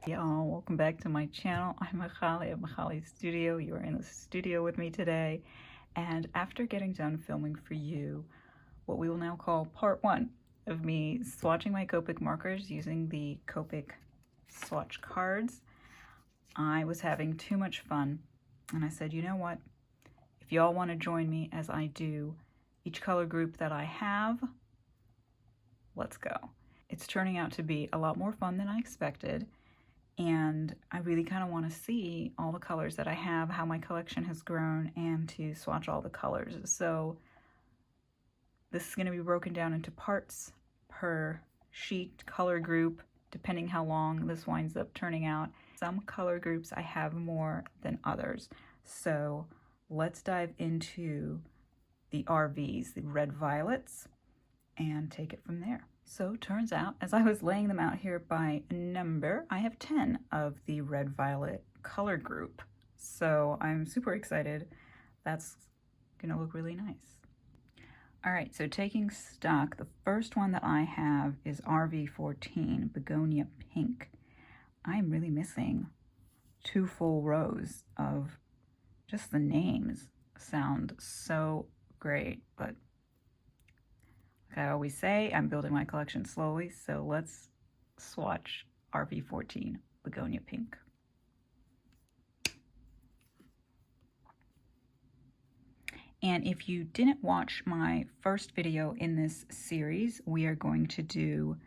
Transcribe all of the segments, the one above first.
Y'all, welcome back to my channel. I'm Magali of Magali's Studio. You are in the studio with me today. And after getting done filming for you, what we will now call part one of me swatching my Copic markers using the Copic Swatch Cards, I was having too much fun. And I said, you know what? If y'all want to join me as I do each color group that I have, let's go. It's turning out to be a lot more fun than I expected. And I really kind of want to see all the colors that I have, how my collection has grown, and to swatch all the colors. So this is going to be broken down into parts per sheet color group, depending how long this winds up turning out. Some color groups I have more than others. So let's dive into the RVs, the red violets, and take it from there. So turns out, as I was laying them out here by number, I have 10 of the red violet color group. So I'm super excited. That's gonna look really nice. All right, so taking stock, the first one that I have is RV14, Begonia Pink. I'm really missing 2 full rows of just the names. Sound so great, but like I always say, I'm building my collection slowly, so let's swatch RV14 Begonia Pink. And if you didn't watch my first video in this series, we are going to do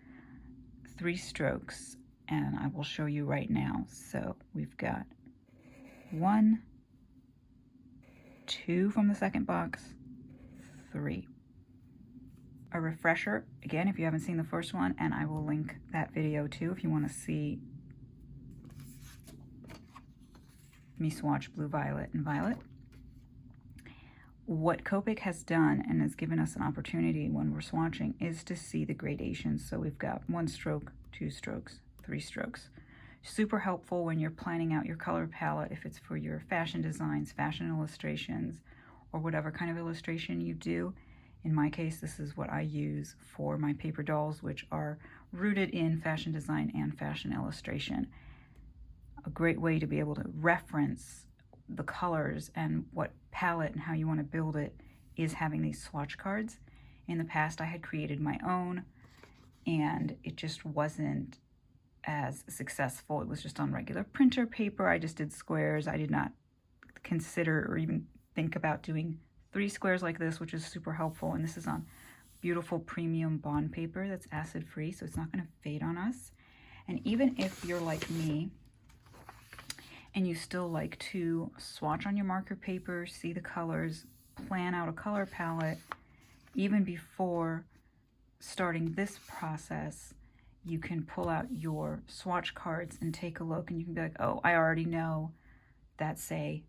3 strokes, and I will show you right now. So we've got 1, 2 from the second box, 3. A refresher, again, if you haven't seen the first one, and I will link that video too if you want to see me swatch blue, violet, and violet. What Copic has done and has given us an opportunity when we're swatching is to see the gradations. So we've got 1 stroke, 2 strokes, 3 strokes. Super helpful when you're planning out your color palette, if it's for your fashion designs, fashion illustrations, or whatever kind of illustration you do. In my case, this is what I use for my paper dolls, which are rooted in fashion design and fashion illustration. A great way to be able to reference the colors and what palette and how you want to build it is having these swatch cards. In the past, I had created my own, and it just wasn't as successful. It was just on regular printer paper. I just did squares. I did not consider or even think about doing 3 squares like this, which is super helpful. And this is on beautiful premium bond paper that's acid free, so it's not going to fade on us. And even if you're like me and you still like to swatch on your marker paper, see the colors, plan out a color palette, even before starting this process, you can pull out your swatch cards and take a look, and you can be like, oh, I already know that, say,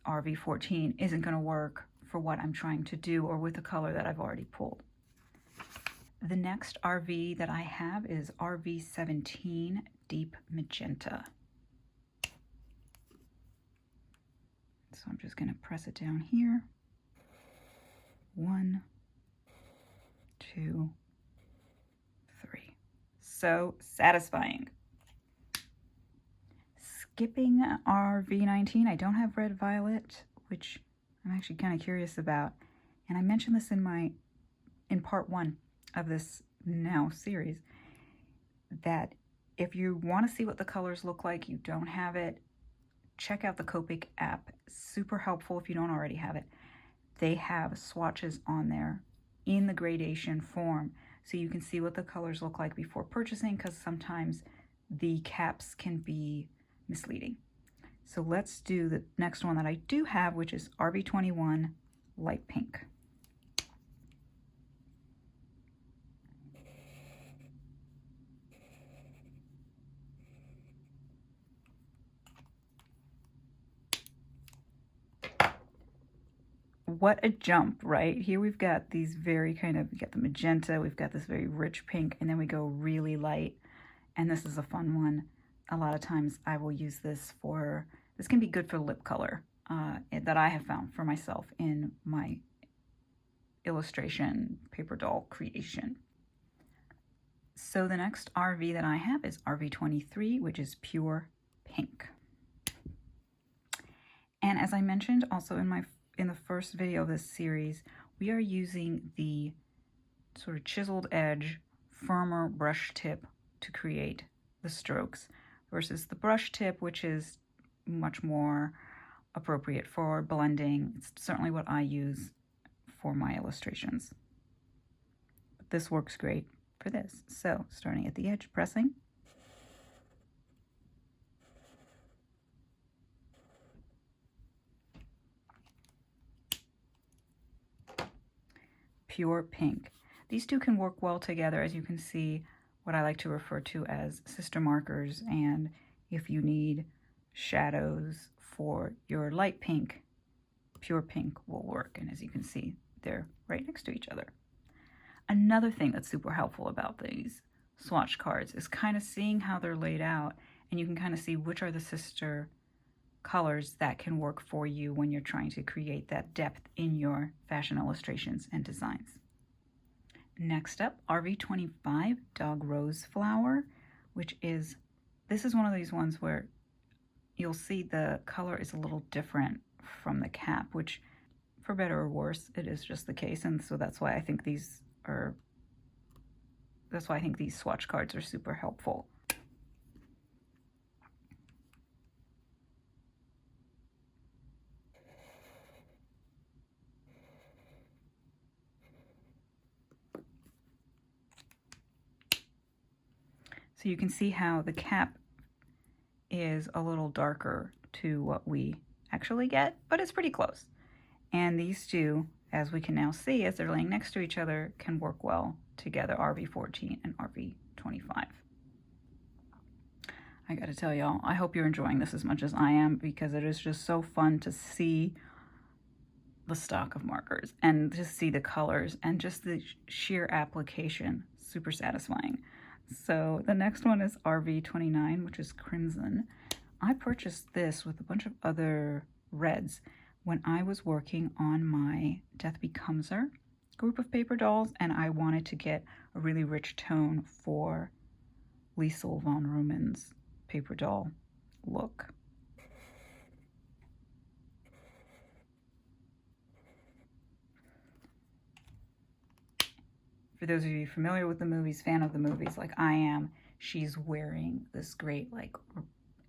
RV14 isn't going to work for what I'm trying to do or with the color that I've already pulled. The next RV that I have is RV17 Deep Magenta. So I'm just going to press it down here. 1, 2, 3. So satisfying. Skipping RV19, I don't have red violet, which I'm actually kind of curious about. And I mentioned this in part 1 of this now series, that if you want to see what the colors look like, you don't have it, check out the Copic app. Super helpful if you don't already have it. They have swatches on there in the gradation form, so you can see what the colors look like before purchasing, because sometimes the caps can be misleading. So let's do the next one that I do have, which is RV21 Light Pink. What a jump, right? Here we've got these very we got the magenta, we've got this very rich pink, and then we go really light. And this is a fun one. A lot of times I will use this this can be good for lip color that I have found for myself in my illustration paper doll creation. So the next RV that I have is RV23, which is pure pink. And as I mentioned also in the first video of this series, we are using the sort of chiseled edge, firmer brush tip to create the strokes versus the brush tip, which is much more appropriate for blending. It's certainly what I use for my illustrations. But this works great for this. So starting at the edge, pressing. Pure pink. These two can work well together, as you can see, what I like to refer to as sister markers. And if you need shadows for your light pink, pure pink will work. And as you can see, they're right next to each other. Another thing that's super helpful about these swatch cards is kind of seeing how they're laid out, and you can kind of see which are the sister colors that can work for you when you're trying to create that depth in your fashion illustrations and designs. Next up, RV25 Dog Rose Flower, which is, this is one of these ones where you'll see the color is a little different from the cap, which for better or worse, it is just the case. And so that's why I think these swatch cards are super helpful. So you can see how the cap is a little darker to what we actually get, but it's pretty close. And these two, as we can now see, as they're laying next to each other, can work well together, RV14 and RV25. I gotta tell y'all, I hope you're enjoying this as much as I am, because it is just so fun to see the stock of markers and to see the colors and just the sheer application, super satisfying. So the next one is RV29, which is crimson. I purchased this with a bunch of other reds when I was working on my Death Becomes Her group of paper dolls, and I wanted to get a really rich tone for Liesl von Rumen's paper doll look. For those of you familiar with the movies, fan of the movies like I am, she's wearing this great, like,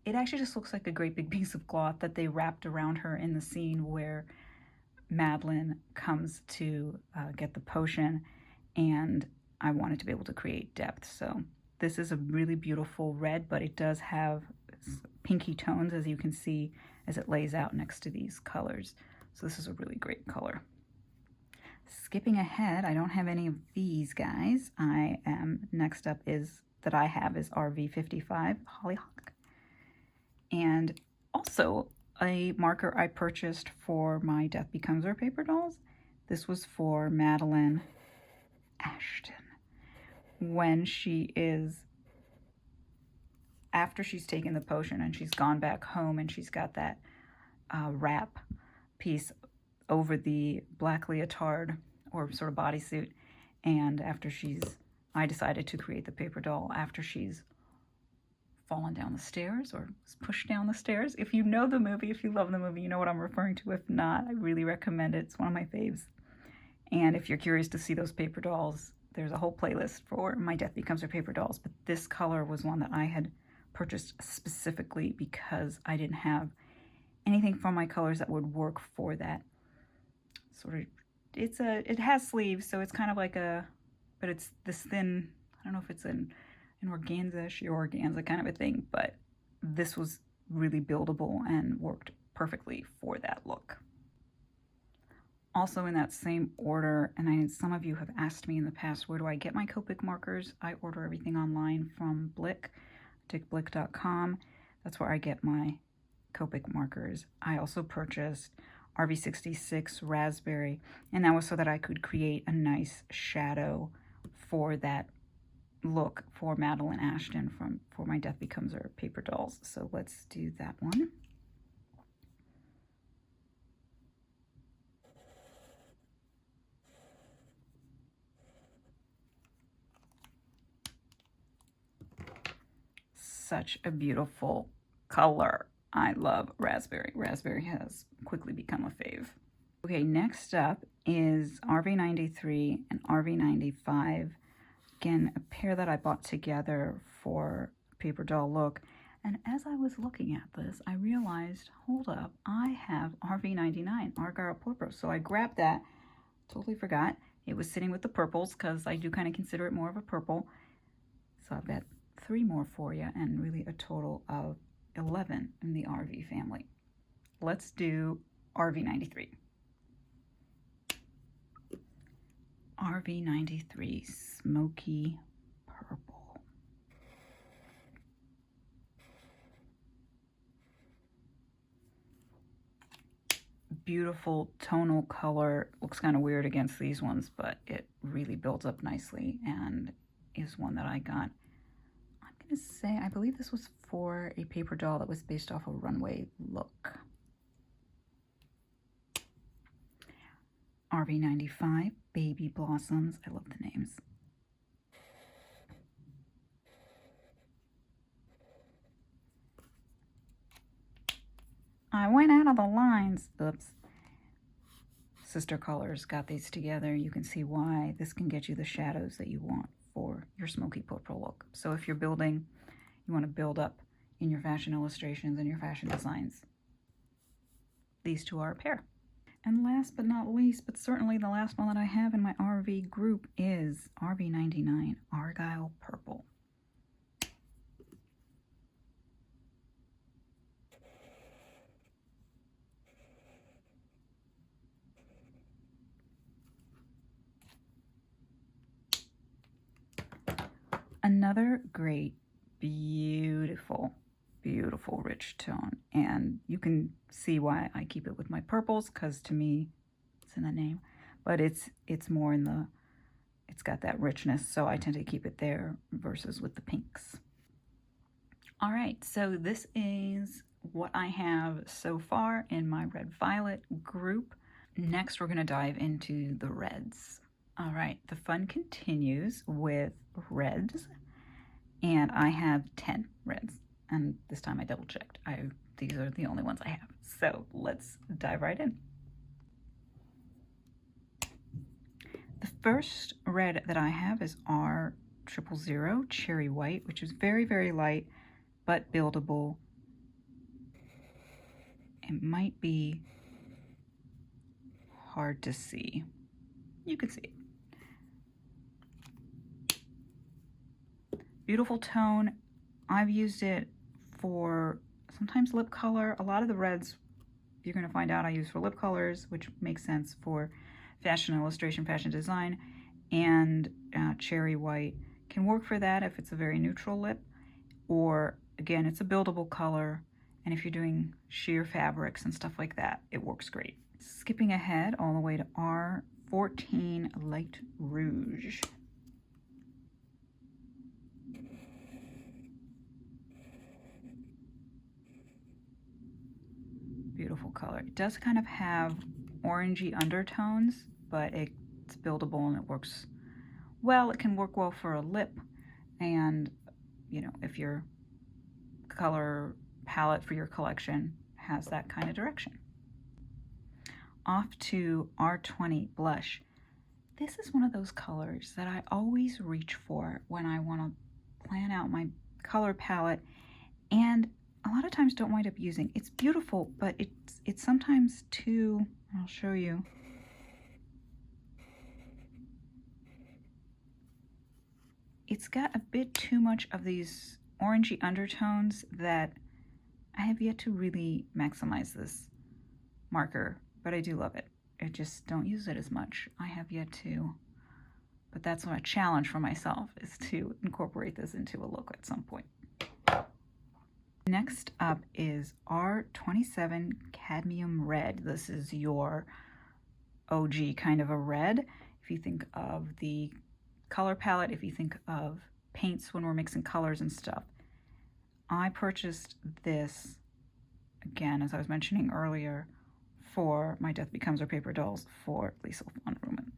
it actually just looks like a great big piece of cloth that they wrapped around her in the scene where Madeline comes to get the potion, and I wanted to be able to create depth. So this is a really beautiful red, but it does have pinky tones, as you can see, as it lays out next to these colors. So this is a really great color. Skipping ahead, I don't have any of these guys. Next up is RV55 Hollyhock. And also a marker I purchased for my Death Becomes Her paper dolls. This was for Madeline Ashton. When after she's taken the potion and she's gone back home and she's got that wrap piece over the black leotard or sort of bodysuit, and I decided to create the paper doll after she's fallen down the stairs or was pushed down the stairs. If you know the movie, if you love the movie, you know what I'm referring to. If not, I really recommend it. It's one of my faves. And if you're curious to see those paper dolls, there's a whole playlist for my Death Becomes Her paper dolls, but this color was one that I had purchased specifically because I didn't have anything from my colors that would work for that sort of, it has sleeves, so it's kind of like but it's this thin, I don't know if it's an organza, sheer organza kind of a thing, but this was really buildable and worked perfectly for that look. Also in that same order, and some of you have asked me in the past, where do I get my Copic markers? I order everything online from Blick, dickblick.com. That's where I get my Copic markers. I also purchased RV66 Raspberry, and that was so that I could create a nice shadow for that look for Madeline Ashton for my Death Becomes Her paper dolls. So let's do that one. such a beautiful color. I love raspberry. Raspberry has quickly become a fave. Okay, next up is RV93 and RV95. Again, a pair that I bought together for paper doll look. And as I was looking at this, I realized, hold up, I have RV99, Argyle Purple. So I grabbed that, totally forgot. It was sitting with the purples because I do kind of consider it more of a purple. So I've got 3 more for you and really a total of 11 in the RV family. Let's do RV93. RV93 Smoky Purple. Beautiful tonal color. Looks kind of weird against these ones, but it really builds up nicely and is one that I got. I'm going to say, I believe this was for a paper doll that was based off a runway look. RV95 Baby Blossoms. I love the names. I went out of the lines. Oops. Sister Colors got these together. You can see why this can get you the shadows that you want for your smoky purple look. So if you're building, you want to build up in your fashion illustrations and your fashion designs, these two are a pair. And last but not least, but certainly the last one that I have in my RV group is RV99 Argyle Purple. Another great, beautiful, beautiful rich tone. And you can see why I keep it with my purples, because to me, it's in the name. But it's more in the, it's got that richness, so I tend to keep it there versus with the pinks. All right, so this is what I have so far in my red-violet group. Next, we're going to dive into the reds. All right, the fun continues with reds, and I have 10 reds, and this time I double checked. These are the only ones I have, so let's dive right in. The first red that I have is R000 Cherry White, which is very, very light, but buildable. It might be hard to see. You can see it. Beautiful tone. I've used it for sometimes lip color. A lot of the reds you're going to find out I use for lip colors, which makes sense for fashion illustration, fashion design, and cherry white can work for that if it's a very neutral lip, or again, it's a buildable color, and if you're doing sheer fabrics and stuff like that, it works great. Skipping ahead all the way to R14 Light Rouge. Beautiful color. It does kind of have orangey undertones, but it's buildable and it works well. It can work well for a lip, and you know, if your color palette for your collection has that kind of direction. Off to R20 Blush. This is one of those colors that I always reach for when I want to plan out my color palette, and a lot of times don't wind up using. It's beautiful, but it's sometimes too, I'll show you. It's got a bit too much of these orangey undertones that I have yet to really maximize this marker, but I do love it. I just don't use it as much. I have yet to, but that's a challenge for myself, is to incorporate this into a look at some point. Next up is R27 Cadmium Red. This is your OG kind of a red. If you think of the color palette, if you think of paints when we're mixing colors and stuff. I purchased this, again, as I was mentioning earlier, for my Death Becomes Our Paper Dolls for Lisa von Rumen.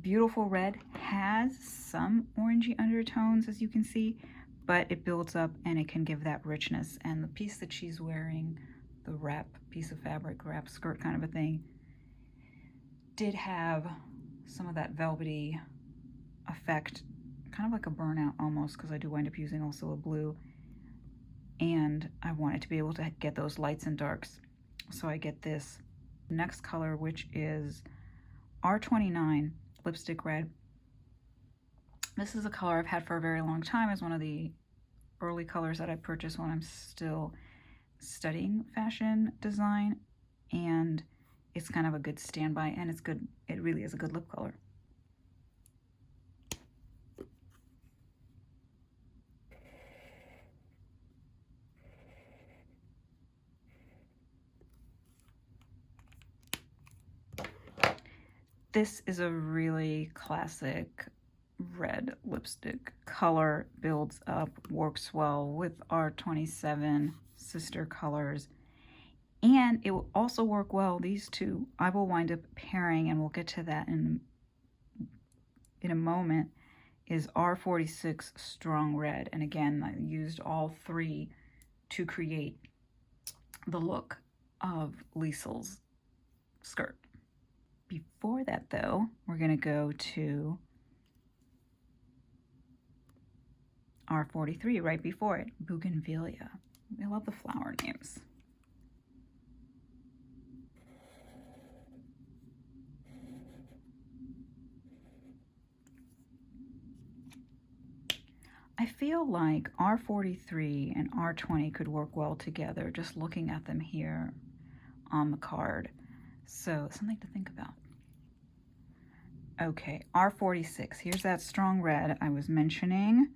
beautiful red, has some orangey undertones, as you can see, but it builds up and it can give that richness. And the piece that she's wearing, the wrap piece of fabric, wrap skirt kind of a thing, did have some of that velvety effect, kind of like a burnout almost, because I do wind up using also a blue, and I wanted to be able to get those lights and darks. So I get this next color, which is R29 Lipstick Red. This is a color I've had for a very long time as one of the early colors that I purchased when I'm still studying fashion design, and it's kind of a good standby, and it's good. It really is a good lip color. This is a really classic red lipstick color, builds up, works well with our 27 sister colors, and it will also work well, these two I will wind up pairing, and we'll get to that in a moment, is R46 Strong Red. And again, I used all three to create the look of Liesel's skirt. Before that though, we're gonna go to R43 right before it, Bougainvillea. I love the flower names. I feel like R43 and R20 could work well together, just looking at them here on the card. So something to think about. Okay, R46, here's that strong red I was mentioning.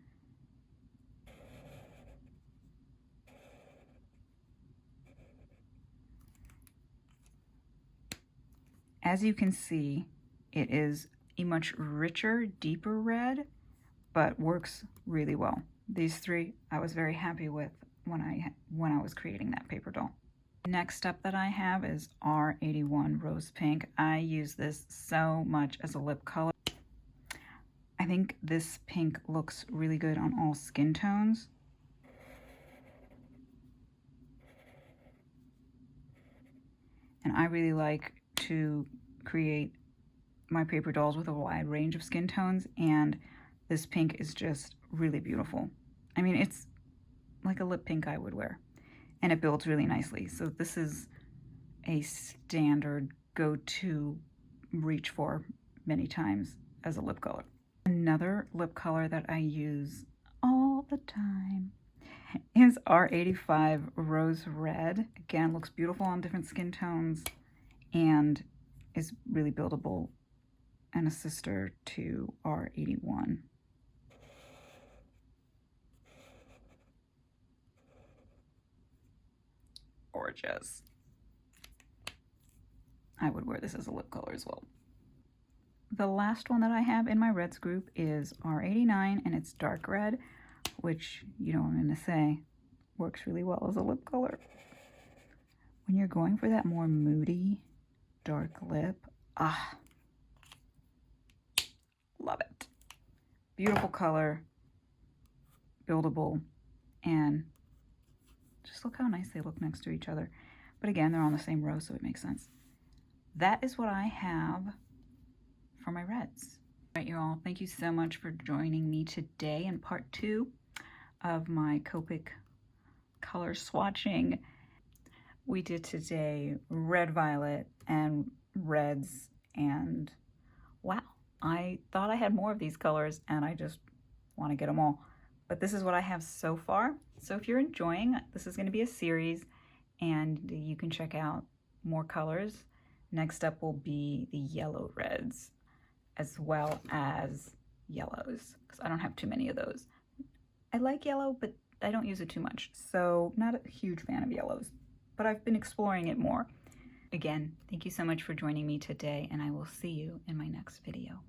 As you can see, it is a much richer, deeper red, but works really well. These three I was very happy with when I was creating that paper doll. Next up that I have is R81 Rose Pink. I use this so much as a lip color. I think this pink looks really good on all skin tones. And I really like to create my paper dolls with a wide range of skin tones, and this pink is just really beautiful. I mean, it's like a lip pink I would wear, and it builds really nicely. So this is a standard go-to reach for many times as a lip color. Another lip color that I use all the time is R85 Rose Red. Again, looks beautiful on different skin tones and is really buildable, and a sister to R81. Gorgeous. I would wear this as a lip color as well. The last one that I have in my reds group is R89, and it's dark red, which, you know what I'm going to say, works really well as a lip color. When you're going for that more moody, dark lip, love it. Beautiful color, buildable, and just look how nice they look next to each other. But again, they're on the same row, so it makes sense. That is what I have for my reds. All right, you all, thank you so much for joining me today in part 2 of my Copic color swatching. We did today red, violet, and reds, and wow, I thought I had more of these colors, and I just want to get them all. But this is what I have so far. So if you're enjoying, this is going to be a series, and you can check out more colors. Next up will be the yellow reds, as well as yellows, because I don't have too many of those. I like yellow, but I don't use it too much, so not a huge fan of yellows, but I've been exploring it more. Again, thank you so much for joining me today, and I will see you in my next video.